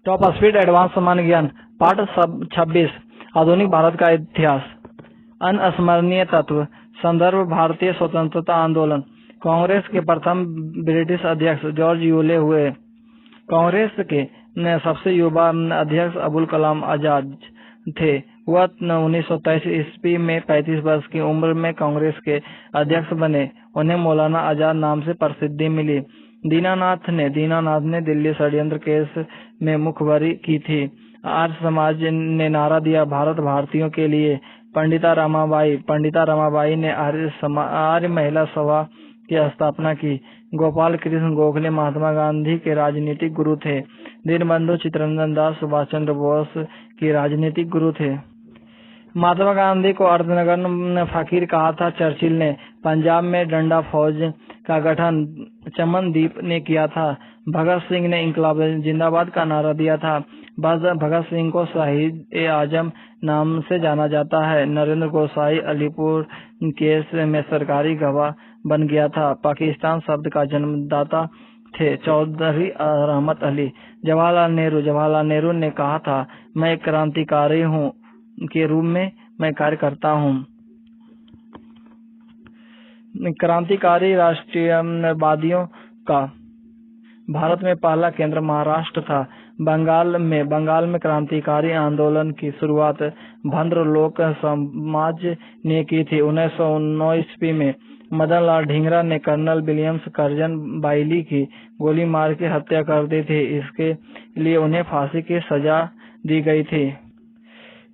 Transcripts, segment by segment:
Top speed advance सामान्य ज्ञान पाठ 26 आधुनिक भारत का इतिहास। अनस्मरणीय तत्व। संदर्भ भारतीय स्वतंत्रता आंदोलन। कांग्रेस के प्रथम ब्रिटिश अध्यक्ष जॉर्ज यूले हुए। कांग्रेस के सबसे युवा अध्यक्ष अबुल कलाम आजाद थे। वह 1923 ईस्वी में 35 वर्ष की उम्र में कांग्रेस के अध्यक्ष बने। उन्हें मौलाना आजाद नाम से प्रसिद्धि मिली। दीनानाथ ने दिल्ली षड्यंत्र केस में मुखबरी की थी। आर्य समाज ने नारा दिया, भारत भारतीयों के लिए। पंडिता रमाबाई ने आर्य महिला सभा की स्थापना की। गोपाल कृष्ण गोखले महात्मा गांधी के राजनीतिक गुरु थे। दीनबंधु चित्तरंजन दास सुभाष चंद्र बोस की राजनीतिक गुरु थे। महात्मा गांधी को अर्धनग्न फकीर कहा था। चर्चिल ने पंजाब में डंडा फौज का गठन चमनदीप ने किया था। भगत सिंह ने इंकलाब जिंदाबाद का नारा दिया था। भगत सिंह को शहीद-ए-आजम नाम से जाना जाता है। नरेंद्र गोसाई अलीपुर केस में सरकारी गवाह बन गया था। पाकिस्तान शब्द का जन्मदाता थे चौधरी रहमत अली। जवाहरलाल नेहरू ने कहा था, मैं एक क्रांतिकारी हूँ के रूप में मैं कार्य करता हूँ। क्रांतिकारी राष्ट्रीयवादियों का भारत में पहला केंद्र महाराष्ट्र था। बंगाल में क्रांतिकारी आंदोलन की शुरुआत भद्र लोक समाज ने की थी। 1909 ईस्वी में मदन लाल ढींगरा ने कर्नल विलियम्स कर्जन बाइली की गोली मार के हत्या कर दी थी। इसके लिए उन्हें फांसी की सजा दी गई थी।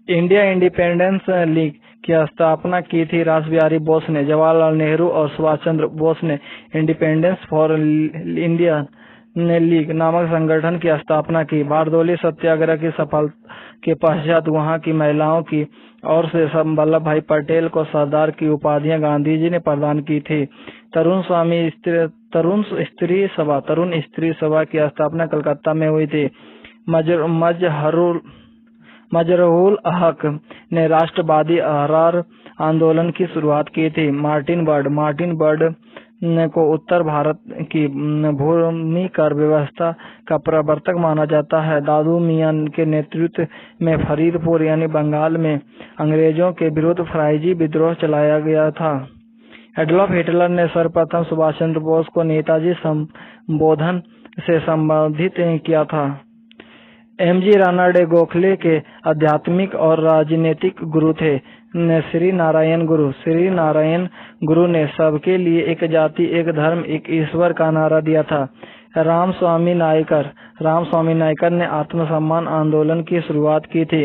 इंडिया इंडिपेंडेंस लीग की स्थापना की थी रासबिहारी बोस ने। जवाहरलाल नेहरू और सुभाष चंद्र बोस ने इंडिपेंडेंस फॉर इंडिया लीग नामक संगठन की स्थापना की। बारदोली सत्याग्रह की सफलता के पश्चात वहां की महिलाओं की ओर से वल्लभ भाई पटेल को सरदार की उपाधियां गांधी जी ने प्रदान की थी। तरुण स्त्री सभा की स्थापना कलकत्ता में हुई थी। मजरूल हक ने राष्ट्रवादी अहरार आंदोलन की शुरुआत की थी। मार्टिन बर्ड को उत्तर भारत की भूमि कर व्यवस्था का प्रवर्तक माना जाता है। दादू मियां के नेतृत्व में फरीदपुर यानी बंगाल में अंग्रेजों के विरुद्ध फराइजी विद्रोह चलाया गया था। एडोल्फ हिटलर ने सर्वप्रथम सुभाष चंद्र बोस को नेताजी संबोधन से संबोधित किया था। एमजी राणा डे गोखले के आध्यात्मिक और राजनीतिक गुरु थे। श्री नारायण गुरु ने सबके लिए एक जाति, एक धर्म, एक ईश्वर का नारा दिया था। रामस्वामी नायकर ने आत्मसम्मान आंदोलन की शुरुआत की थी।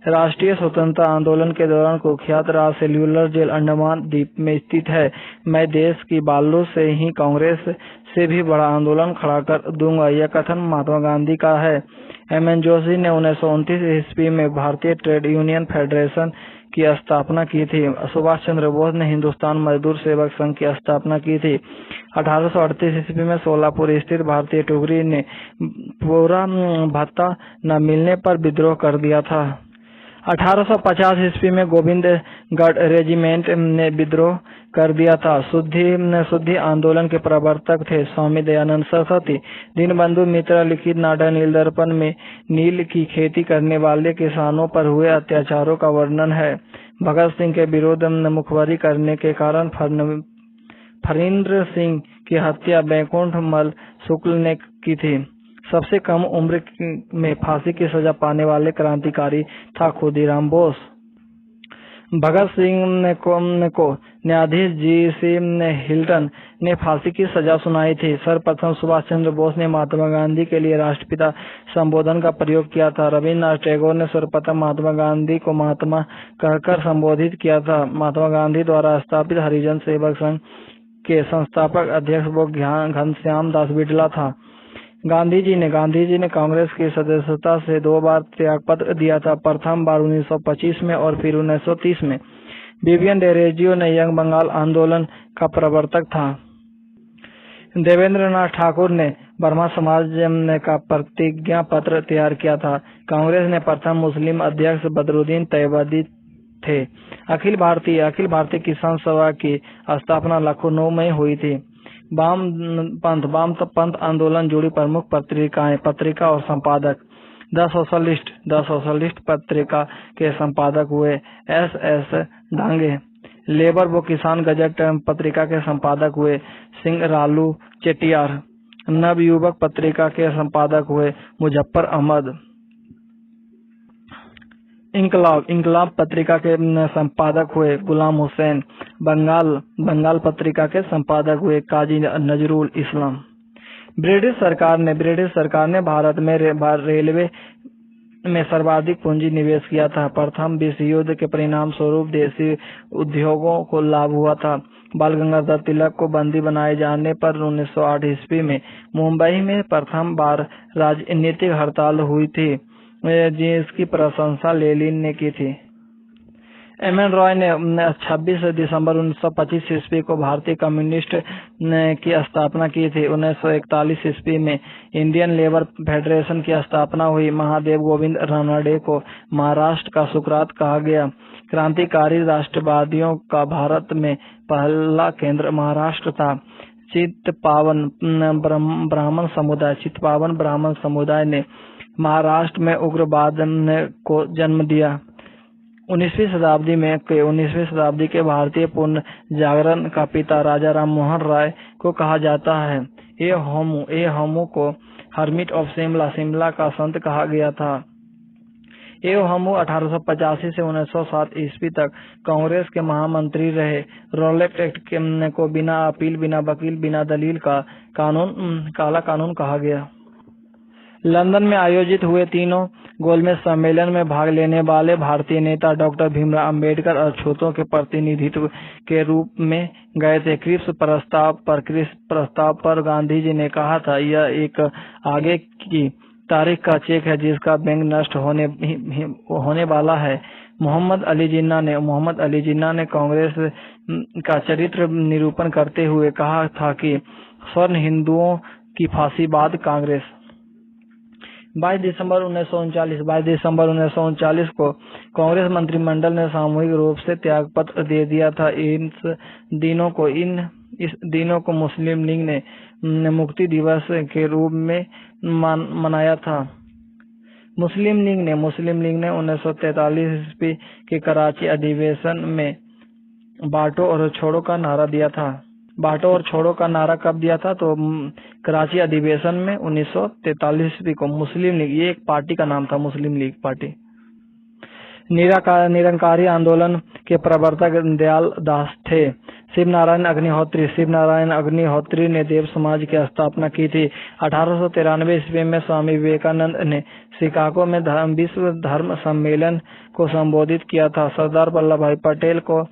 राष्ट्रीय स्वतंत्रता आंदोलन के दौरान कुख्यात राज सेल्यूलर जेल अंडमान द्वीप में स्थित है। मैं देश की बालू से ही कांग्रेस से भी बड़ा आंदोलन खड़ा कर दूंगा, यह कथन महात्मा गांधी का है। एमएन जोशी ने 1929 ईस्वी में भारतीय ट्रेड यूनियन फेडरेशन की स्थापना की थी। सुभाष चंद्र बोस ने हिंदुस्तान मजदूर सेवक संघ की स्थापना की थी। 1838 ईस्वी में सोलापुर स्थित भारतीय टुकड़ी ने पूरा भत्ता न मिलने पर विद्रोह कर दिया था। 1850 ईस्वी में गोविंदगढ़ रेजिमेंट ने विद्रोह कर दिया था। शुद्धि आंदोलन के प्रवर्तक थे स्वामी दयानंद सरस्वती। दीनबंधु मित्र लिखित नाटक नील दर्पण में नील की खेती करने वाले किसानों पर हुए अत्याचारों का वर्णन है। भगत सिंह के विरुद्ध मुखबरी करने के कारण फणींद्र सिंह की हत्या बैकुंठ मल शुक्ल ने की थी। सबसे कम उम्र में फांसी की सजा पाने वाले क्रांतिकारी था खुदीराम बोस। भगत सिंह को न्यायाधीश जी.सी. हिल्टन ने फांसी की सजा सुनाई थी। सर्वप्रथम सुभाष चंद्र बोस ने महात्मा गांधी के लिए राष्ट्रपिता संबोधन का प्रयोग किया था। रविन्द्रनाथ टैगोर ने सर्वप्रथम महात्मा गांधी को महात्मा कहकर संबोधित किया था। महात्मा गांधी द्वारा स्थापित हरिजन सेवक संघ के संस्थापक अध्यक्ष वो घनश्याम दास बिड़ला था। गांधी जी ने कांग्रेस की सदस्यता से 2 बार त्यागपत्र दिया था, प्रथम बार 1925 में और फिर 1930 में। विवियन डेरोजियो ने यंग बंगाल आंदोलन का प्रवर्तक था। देवेंद्रनाथ ठाकुर ने ब्रह्मा समाज का प्रतिज्ञा पत्र तैयार किया था। कांग्रेस ने प्रथम मुस्लिम अध्यक्ष बदरुद्दीन तैयबी थे। अखिल भारतीय किसान सभा की स्थापना लखनऊ में हुई थी। वाम पंथ आंदोलन जुड़ी प्रमुख पत्रिका और संपादक द सोशलिस्ट पत्रिका के संपादक हुए एस डांगे। लेबर व किसान गजट पत्रिका के संपादक हुए सिंह लालू चेटियार। नवयुवक पत्रिका के संपादक हुए मुजफ्फर अहमद। इंकलाब पत्रिका के संपादक हुए गुलाम हुसैन। बंगाल पत्रिका के संपादक हुए काजी नजरुल इस्लाम। ब्रिटिश सरकार ने भारत में रेलवे में सर्वाधिक पूंजी निवेश किया था। प्रथम विश्व युद्ध के परिणाम स्वरूप देशी उद्योगों को लाभ हुआ था। बाल गंगाधर तिलक को बंदी बनाए जाने पर 1908 ईस्वी में मुंबई में प्रथम बार राजनीतिक हड़ताल हुई थी, जिसकी प्रशंसा लेनिन ने की थी। एम.एन. रॉय ने 26 दिसंबर 1925 ईस्वी को भारतीय कम्युनिस्ट की स्थापना की थी। 1941 ईस्वी में इंडियन लेबर फेडरेशन की स्थापना हुई। महादेव गोविंद रानडे को महाराष्ट्र का सुकरात कहा गया। क्रांतिकारी राष्ट्रवादियों का भारत में पहला केंद्र महाराष्ट्र था। चित्पावन ब्राह्मण समुदाय ने महाराष्ट्र में उग्रवाद को जन्म दिया। 19वीं शताब्दी के भारतीय पुनः जागरण का पिता राजा राम मोहन राय को कहा जाता है। ए होमो को हर्मिट ऑफ शिमला का संत कहा गया था। ए होमो 1885 से 1907 ईस्वी तक कांग्रेस के महामंत्री रहे। रॉलेट एक्ट को बिना अपील, बिना वकील, बिना दलील का काला कानून कहा गया। लंदन में आयोजित हुए तीनों गोलमेज सम्मेलन में भाग लेने वाले भारतीय नेता डॉक्टर भीमराव अंबेडकर अछूतों के प्रतिनिधित्व के रूप में गए थे। क्रिप्स प्रस्ताव पर गांधी जी ने कहा था, यह एक आगे की तारीख का चेक है जिसका बैंक नष्ट होने वाला है। मोहम्मद अली जिन्ना ने कांग्रेस का चरित्र निरूपण करते हुए कहा था कि स्वर्ण हिंदुओं की फांसीवाद कांग्रेस। 22 दिसंबर 1939 को कांग्रेस मंत्रिमंडल ने सामूहिक रूप से त्यागपत्र दे दिया था। इस दिनों को मुस्लिम लीग ने मुक्ति दिवस के रूप में मनाया था। मुस्लिम लीग ने 1943 ईस्वी के कराची अधिवेशन में बांटो और छोड़ो का नारा दिया था। बांटो और छोड़ो का नारा कब दिया था? तो कराची अधिवेशन में 1943 ईस्वी को। मुस्लिम लीग, ये एक पार्टी का नाम था, मुस्लिम लीग पार्टी। निरंकारी आंदोलन के प्रवर्तक दयाल दास थे। शिव नारायण अग्निहोत्री ने देव समाज की स्थापना की थी। 1893 ईस्वी में स्वामी विवेकानंद ने शिकागो में विश्व धर्म सम्मेलन को संबोधित किया था। सरदार वल्लभ भाई पटेल को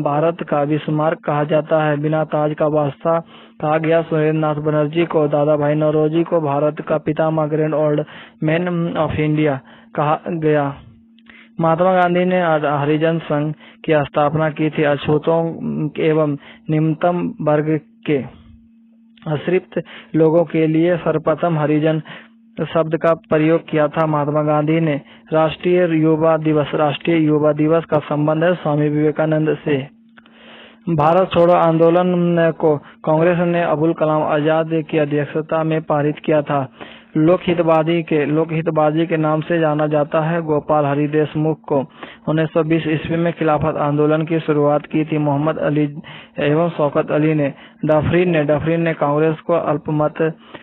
भारत का बिस्मार्क कहा जाता है। बिना ताज का वास्ता कहा गया। सुरेंद्र नाथ बनर्जी को, दादा भाई नौरोजी को भारत का पितामह, grand old man of India कहा गया। महात्मा गांधी ने हरिजन संघ की स्थापना की थी। अछूतों एवं निम्नतम वर्ग के आश्रित लोगों के लिए सर्वप्रथम हरिजन शब्द का प्रयोग किया था। महात्मा गांधी ने राष्ट्रीय युवा दिवस का संबंध है स्वामी विवेकानंद से। भारत छोड़ो आंदोलन को कांग्रेस ने अबुल कलाम आजाद की अध्यक्षता में पारित किया था। लोकहितवादी के नाम से जाना जाता है। गोपाल हरि देशमुख को 1920 ईस्वी में खिलाफत आंदोलन की शुरुआत की थी। मोहम्मद अली एवं शौकत अली ने डफरीन ने कांग्रेस को अल्पमत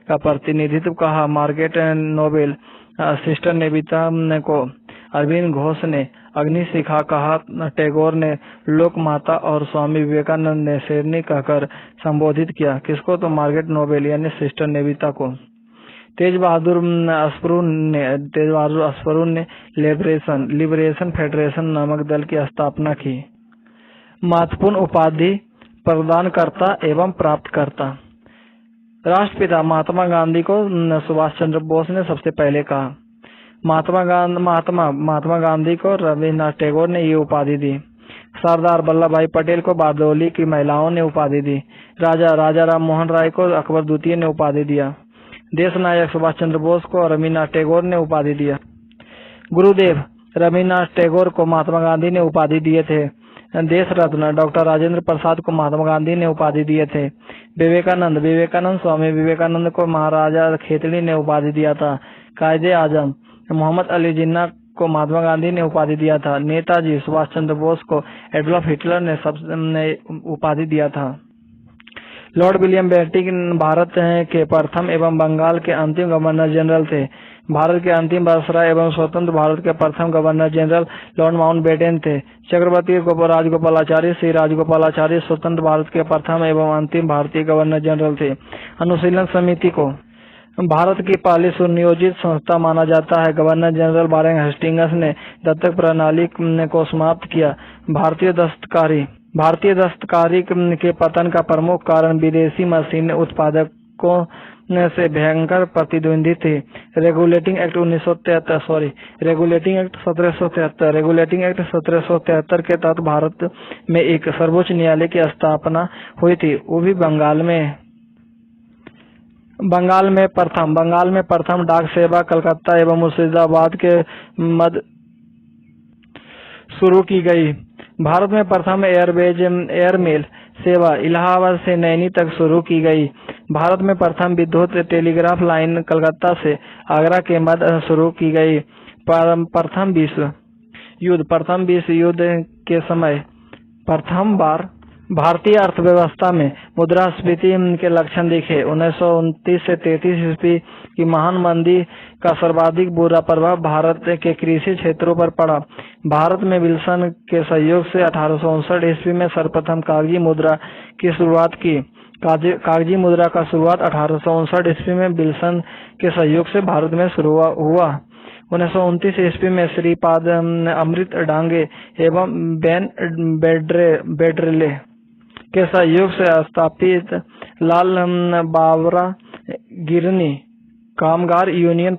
का प्रतिनिधित्व कहा। मार्गारेट नोबेल, सिस्टर निवेदिता को अरविंद घोष ने अग्निशिखा कहा। टैगोर ने लोक माता और स्वामी विवेकानंद ने शेरनी कहकर संबोधित किया। किसको? तो मार्गारेट नोबेल यानी सिस्टर निवेदिता को। तेज बहादुर अस्परून ने लिबरेशन फेडरेशन नामक दल की स्थापना की। महत्वपूर्ण उपाधि प्रदानकर्ता एवं प्राप्तकर्ता। राष्ट्रपिता महात्मा गांधी को सुभाष चंद्र बोस ने सबसे पहले कहा। महात्मा गांधी को रविन्द्रनाथ टैगोर ने ये उपाधि दी। सरदार वल्लभ भाई पटेल को बारदौली की महिलाओं ने उपाधि दी। राजा राम मोहन राय को अकबर द्वितीय ने उपाधि दिया। देश नायक सुभाष चंद्र बोस को रविन्द्रनाथ टैगोर ने उपाधि दिया। गुरुदेव रविन्द्रनाथ टैगोर को महात्मा गांधी ने उपाधि दिए थे। देश रत्न डॉक्टर राजेंद्र प्रसाद को महात्मा गांधी ने उपाधि दिए थे। विवेकानंद स्वामी विवेकानंद को महाराजा खेतड़ी ने उपाधि दिया था। कायदे आजम मोहम्मद अली जिन्ना को महात्मा गांधी ने उपाधि दिया था। नेताजी सुभाष चंद्र बोस को एडोल्फ हिटलर ने उपाधि दिया था। लॉर्ड विलियम बेंटिंक भारत के प्रथम एवं बंगाल के अंतिम गवर्नर जनरल थे। भारत के अंतिम वायसराय एवं स्वतंत्र भारत के प्रथम गवर्नर जनरल लॉर्ड माउंटबेटन थे। चक्रवर्ती राजगोपालाचारी श्री राजगोपालाचारी स्वतंत्र भारत के प्रथम एवं अंतिम भारतीय गवर्नर जनरल थे। अनुशीलन समिति को भारत की पहली सुनियोजित संस्था माना जाता है। गवर्नर जनरल वारेन हेस्टिंग्स ने दत्तक प्रणाली को समाप्त किया। भारतीय दस्तकारी के पतन का प्रमुख कारण विदेशी मशीन उत्पादकों से भयंकर प्रतिद्वंदी थी। रेगुलेटिंग एक्ट 1773 के तहत भारत में एक सर्वोच्च न्यायालय की स्थापना हुई थी। वो भी बंगाल में प्रथम डाक सेवा कलकत्ता एवं मुर्शिदाबाद के मध्य शुरू की गई। भारत में प्रथम एयरमेल सेवा इलाहाबाद से नैनी तक शुरू की गई। भारत में प्रथम विद्युत टेलीग्राफ लाइन कलकत्ता से आगरा के मध्य शुरू की गई। प्रथम विश्व युद्ध के समय प्रथम बार भारतीय अर्थव्यवस्था में मुद्रास्फीति के लक्षण दिखे। 1929 से 33 ईस्वी की महान मंदी का सर्वाधिक बुरा प्रभाव भारत के कृषि क्षेत्रों पर पड़ा। भारत में विल्सन के सहयोग से 1859 ईस्वी में सर्वप्रथम कागजी मुद्रा की शुरुआत की। कागजी मुद्रा का शुरुआत 1859 ईस्वी में विल्सन के सहयोग से भारत में शुरू हुआ। 1929 ईस्वी में श्रीपाद अमृत डांगे एवं बेन बेड्रेले के सहयोग से स्थापित लाल बावरा गिरनी कामगार यूनियन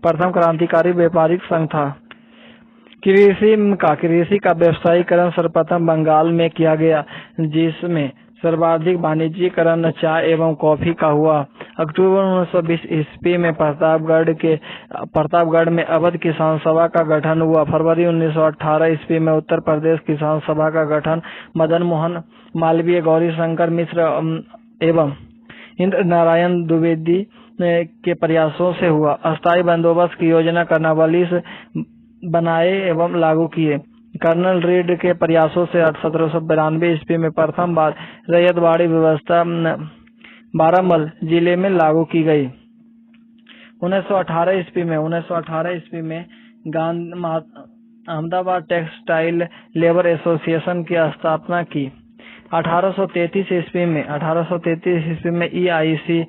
प्रथम क्रांतिकारी व्यापारिक संघ था। कृषि का व्यवसायीकरण सर्वप्रथम बंगाल में किया गया, जिसमें सर्वाधिक वाणिज्यीकरण चाय एवं कॉफी का हुआ। अक्टूबर 1920 ईस्वी में प्रतापगढ़ में अवध किसान सभा का गठन हुआ। फरवरी 1918 ईस्वी में उत्तर प्रदेश किसान सभा का गठन मदन मोहन मालवीय, गौरी शंकर मिश्र एवं इंद्र नारायण द्विवेदी के प्रयासों से हुआ। अस्थायी बंदोबस्त की योजना कर्नवालिस बनाए एवं लागू किए। कर्नल रीड के प्रयासों से 1792 ईस्वी में प्रथम बार रैयतवाड़ी व्यवस्था बारामल जिले में लागू की गई। 1918 ईस्वी में अहमदाबाद टेक्सटाइल लेबर एसोसिएशन की स्थापना की। 1833 ईस्वी में EIC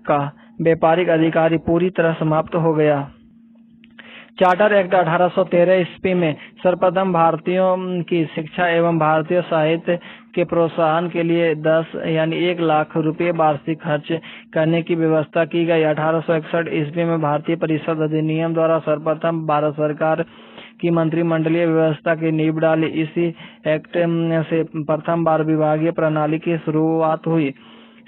का व्यापारिक अधिकार पूरी तरह समाप्त हो गया। चार्टर एक्ट 1813 ईस्वी में सर्वप्रथम भारतीयों की शिक्षा एवं भारतीय साहित्य के प्रोत्साहन के लिए 1 लाख रुपए वार्षिक खर्च करने की व्यवस्था की गई। 1861 ईस्वी में भारतीय परिषद अधिनियम द्वारा सर्वप्रथम भारत सरकार की मंत्रिमंडलीय व्यवस्था की नींव डाली। इसी एक्ट से प्रथम बार विभागीय प्रणाली की शुरुआत हुई।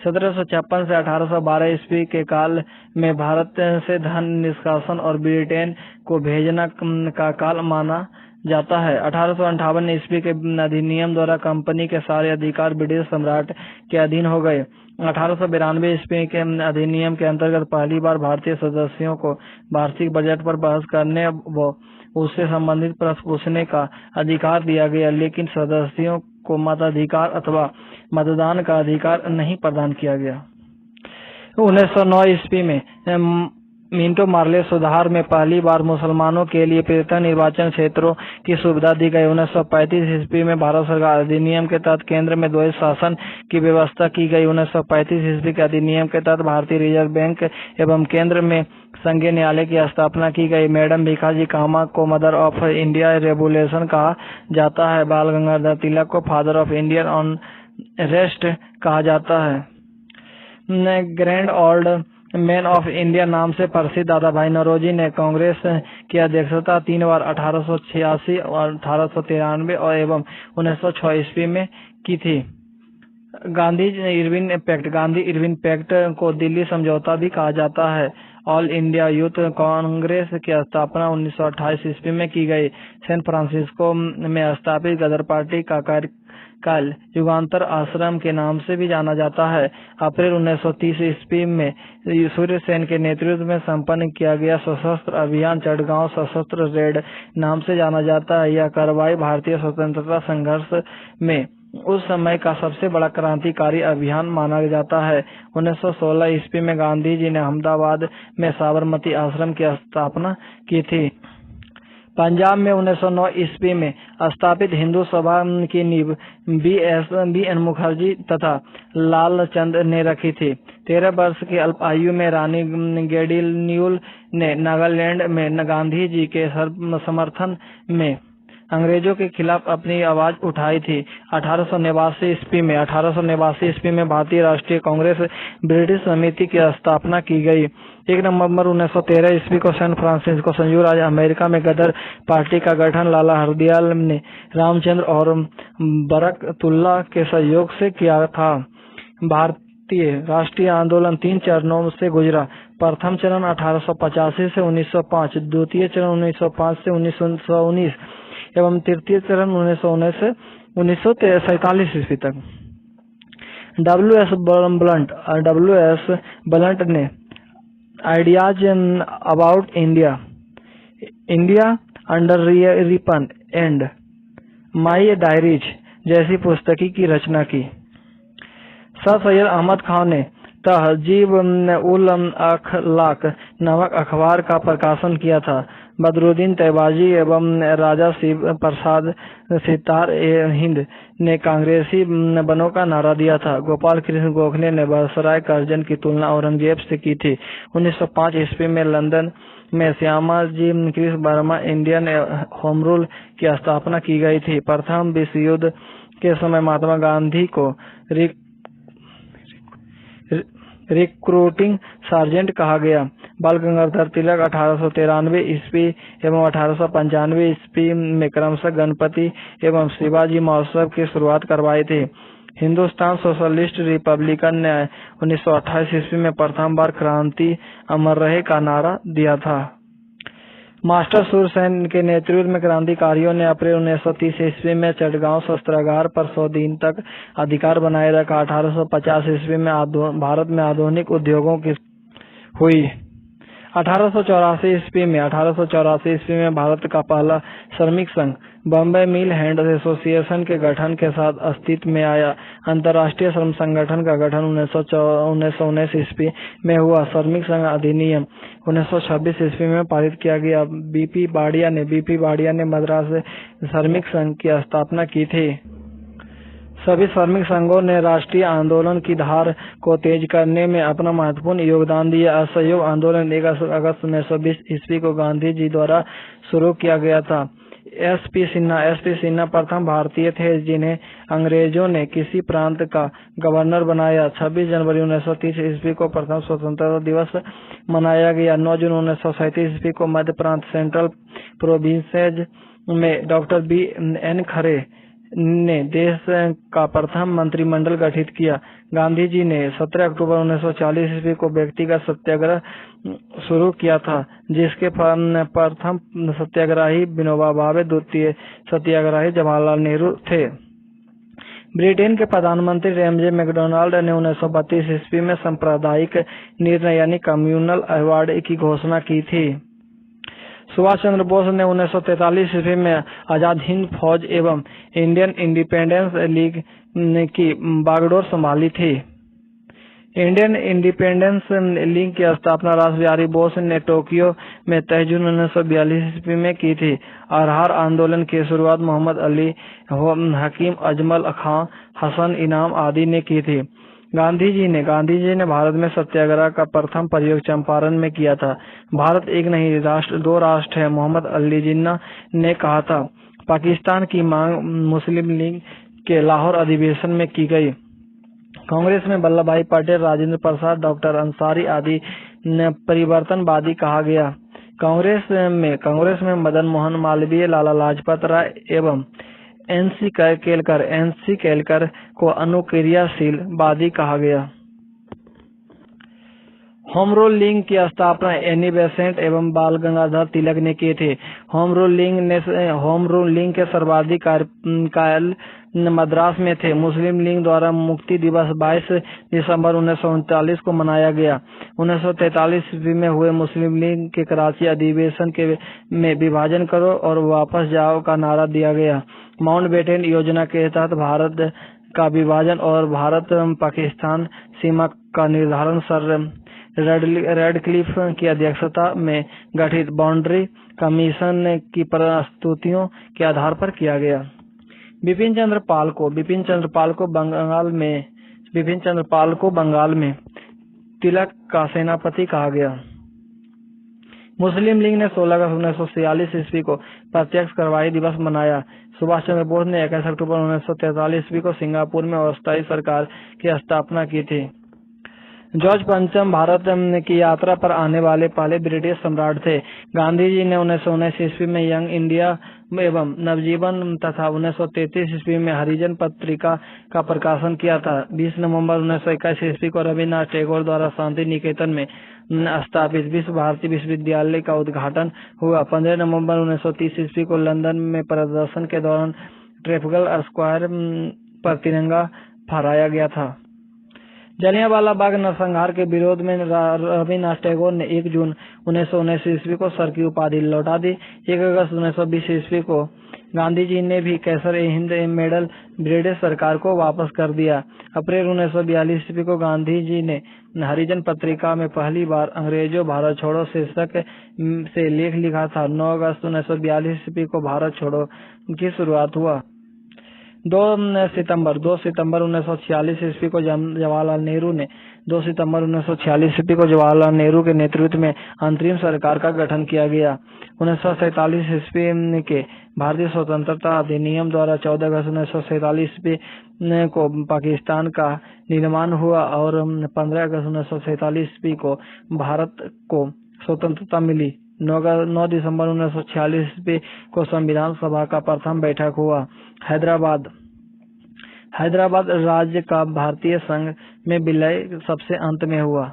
1756 से 1812 ईस्वी के काल में भारत से धन निष्कासन और ब्रिटेन को भेजना का काल माना जाता है। 1858 ईस्वी के अधिनियम द्वारा कंपनी के सारे अधिकार ब्रिटिश सम्राट के अधीन हो गए। 1892 ईस्वी के अधिनियम के अंतर्गत पहली बार भारतीय सदस्यों को वार्षिक बजट पर बहस करने व उससे संबंधित प्रश्न पूछने का अधिकार दिया गया, लेकिन सदस्यों को मताधिकार अथवा मतदान का अधिकार नहीं प्रदान किया गया। 1909 ईस्वी में मिंटो मार्ले सुधार में पहली बार मुसलमानों के लिए पृथक निर्वाचन क्षेत्रों की सुविधा दी गई। 1935 ईस्वी में भारत सरकार अधिनियम के तहत केंद्र में द्वैत शासन की व्यवस्था की गई। 1935 ईस्वी के अधिनियम के तहत भारतीय रिजर्व बैंक एवं केंद्र में संघीय न्यायालय की स्थापना की गई। मैडम भिखाजी कामा को मदर ऑफ इंडिया रेवोल्यूशन कहा जाता है। बाल गंगाधर तिलक को father of Indian on rest कहा जाता है। Grand old man of India नाम से प्रसिद्ध दादा भाई नौरोजी ने कांग्रेस की अध्यक्षता 3 बार 1886 और 1893 और एवं 1906 ईस्वी में की थी। गांधी इरविन पैक्ट को दिल्ली समझौता भी कहा जाता है। ऑल इंडिया यूथ कांग्रेस की स्थापना 1928 ईस्वी में की गई। सैन फ्रांसिस्को में स्थापित गदर पार्टी का काल युगांतर आश्रम के नाम से भी जाना जाता है। अप्रैल 1930 ईस्वी में सूर्य सेन के नेतृत्व में संपन्न किया गया सशस्त्र अभियान चटगांव सशस्त्र रेड नाम से जाना जाता है। यह कार्रवाई भारतीय स्वतंत्रता संघर्ष में उस समय का सबसे बड़ा क्रांतिकारी अभियान माना जाता है। 1916 ईस्वी में गांधी जी ने अहमदाबाद में साबरमती आश्रम की स्थापना की थी। पंजाब में 1909 ईस्वी में स्थापित हिंदू सभा की नींव बी.एन. मुखर्जी तथा लालचंद ने रखी थी। 13 वर्ष की अल्प आयु में रानी गेडिन्यूल ने नागालैंड में गांधी जी के समर्थन में अंग्रेजों के खिलाफ अपनी आवाज उठाई थी। 1889 ईस्वी में भारतीय राष्ट्रीय कांग्रेस ब्रिटिश समिति की स्थापना की गई। 1 नवंबर 1913 ईस्वी को सैन फ्रांसिस्को संयुक्त राज्य अमेरिका में गदर पार्टी का गठन लाला हरदयाल ने रामचंद्र और बरकतुल्लाह के सहयोग से किया था। भारतीय राष्ट्रीय आंदोलन 3 चरणों से गुजरा। प्रथम चरण 1885 से 1905, द्वितीय चरण 1905 से 1919 एवं तृतीय चरण 1919 से 1947 ईस्वी तक। W.S. ब्लंट ने ideas about India under Ripon and my diaries जैसी पुस्तक की रचना की। सर सैयद अहमद खान ने तहजीब उल अखलाक नामक अखबार का प्रकाशन किया था। बदरुद्दीन तैयबाजी एवं राजा शिव प्रसाद सितार हिंद ने कांग्रेसी बनों का नारा दिया था। गोपाल कृष्ण गोखले ने बसराय करजन की तुलना औरंगजेब से की थी। 1905 ईस्वी में लंदन में Shyamaji Krishna Verma Indian home rule की स्थापना की गई थी। प्रथम विश्व युद्ध के समय महात्मा गांधी को रिक्रूटिंग सार्जेंट कहा गया। बाल गंगाधर तिलक 1893 ईस्वी एवं 1895 ईस्वी में क्रमशः गणपति एवं शिवाजी महोत्सव की शुरुआत करवाई थी। हिंदुस्तान सोशलिस्ट रिपब्लिकन ने 1928 ईस्वी में प्रथम बार क्रांति अमर रहे का नारा दिया था। मास्टर सूरसेन के नेतृत्व में क्रांतिकारियों ने अप्रैल 1930 ईस्वी में चटगांव शस्त्रागार पर 100 दिन तक अधिकार बनाए रखा। 1850 ईस्वी में भारत में आधुनिक उद्योगों की हुई। 1884 ईस्वी में भारत का पहला श्रमिक संघ बॉम्बे मिल हैंड एसोसिएशन के गठन के साथ अस्तित्व में आया। अंतर्राष्ट्रीय श्रम संगठन का गठन 1919 ईस्वी में हुआ। श्रमिक संघ अधिनियम 1926 ईस्वी में पारित किया गया। बीपी बाड़िया ने मद्रास श्रमिक संघ की स्थापना की थी। सभी श्रमिक संघों ने राष्ट्रीय आंदोलन की धार को तेज करने में अपना महत्वपूर्ण योगदान दिया। असहयोग आंदोलन 1 अगस्त 1920 ईस्वी को गांधी जी द्वारा शुरू किया गया था। एस.पी. सिन्हा प्रथम भारतीय थे जिन्हें अंग्रेजों ने किसी प्रांत का गवर्नर बनाया। 26 जनवरी 1930 ईस्वी को प्रथम स्वतंत्रता दिवस मनाया गया। 9 जून 1937 ईस्वी को मध्य प्रांत सेंट्रल प्रोविंसेस में डॉक्टर बी.एन. खरे ने देश का प्रथम मंत्रिमंडल गठित किया। गांधी जी ने 17 अक्टूबर 1940 ईस्वी को व्यक्तिगत सत्याग्रह शुरू किया था, जिसके प्रथम सत्याग्रही विनोबा भावे, द्वितीय सत्याग्रही जवाहरलाल नेहरू थे। ब्रिटेन के प्रधानमंत्री रेमजे मैकडोनाल्ड ने 1932 ईस्वी में सांप्रदायिक निर्णय यानी कम्युनल अवार्ड की घोषणा की थी। सुभाष चंद्र बोस ने 1943 ईस्वी में आजाद हिंद फौज एवं इंडियन इंडिपेंडेंस लीग की बागडोर संभाली थी। इंडियन इंडिपेंडेंस लीग की स्थापना रास बिहारी बोस ने टोक्यो में 23 जून 1942 ईस्वी में की थी। अरहर आंदोलन की शुरुआत मोहम्मद अली, हकीम अजमल खां, हसन इनाम आदि ने की थी। गांधी जी ने भारत में सत्याग्रह का प्रथम प्रयोग चंपारण में किया था। भारत एक नहीं दो राष्ट्र है, मोहम्मद अली जिन्ना ने कहा था। पाकिस्तान की मांग मुस्लिम लीग के लाहौर अधिवेशन में की गई। कांग्रेस में वल्लभ भाई पटेल, राजेंद्र प्रसाद, डॉक्टर अंसारी आदि परिवर्तनवादी कहा गया। कांग्रेस में मदन मोहन मालवीय, लाला लाजपत राय एवं एन.सी. केलकर को अनुक्रियाशील वादी कहा गया। होम रूल लीग की स्थापना एनी बेसेंट एवं बाल गंगाधर तिलक ने किए थे। होम रूल लीग के सर्वाधिक कार्यकाल मद्रास में थे। मुस्लिम लीग द्वारा मुक्ति दिवस 22 दिसंबर 1939 को मनाया गया। 1943 ईस्वी में हुए मुस्लिम लीग के कराची अधिवेशन में विभाजन करो और वापस जाओ का नारा दिया गया। माउंटबेटन योजना के तहत भारत का विभाजन और भारत पाकिस्तान सीमा का निर्धारण सर रेडक्लिफ की अध्यक्षता में गठित बाउंड्री कमीशन की प्रस्तुतियों के आधार पर किया गया। बिपिन चंद्र पाल को बंगाल में तिलक का सेनापति कहा गया। मुस्लिम लीग ने 16 अगस्त 1946 ईस्वी को प्रत्यक्ष कार्रवाई दिवस मनाया। सुभाष चंद्र बोस ने 21 अक्टूबर 1943 ईस्वी को सिंगापुर में अस्थायी सरकार की स्थापना की थी। जॉर्ज पंचम भारत की यात्रा पर आने वाले पहले ब्रिटिश सम्राट थे। गांधी जी ने 1919 ईस्वी में यंग इंडिया एवं नवजीवन तथा 1933 ईस्वी में हरिजन पत्रिका का प्रकाशन किया था। 20 नवंबर 1921 ईस्वी को रविन्द्रनाथ टैगोर द्वारा शांति निकेतन में स्थापित विश्व भारती विश्वविद्यालय का उद्घाटन हुआ। 15 नवंबर 1930 ईस्वी को लंदन में प्रदर्शन के दौरान ट्रेफल्गर स्क्वायर पर तिरंगा फहराया गया था। जलियांवाला बाग नरसंहार के विरोध में रविन्द्रनाथ टैगोर ने 1 जून 1919 ईस्वी को सर की उपाधि लौटा दी। 1 अगस्त 1920 ईस्वी को गांधी जी ने भी कैसर-ए-हिंद मेडल ब्रिटिश सरकार को वापस कर दिया। अप्रैल 1942 ईस्वी को गांधी जी ने हरिजन पत्रिका में पहली बार अंग्रेजों भारत छोड़ो शीर्षक से लेख लिखा था। 9 अगस्त 1942 ईस्वी को भारत छोड़ो की शुरुआत हुआ। 2 सितंबर 1946 ईस्वी को जवाहरलाल नेहरू के नेतृत्व में अंतरिम सरकार का गठन किया गया। 1947 ईस्वी के भारतीय स्वतंत्रता अधिनियम द्वारा 14 अगस्त 1947 ईस्वी को पाकिस्तान का निर्माण हुआ और 15 अगस्त 1947 ईस्वी को भारत को स्वतंत्रता मिली। 9 दिसंबर 1946 ईस्वी को संविधान सभा का प्रथम बैठक हुआ। हैदराबाद राज्य का भारतीय संघ में विलय सबसे अंत में हुआ।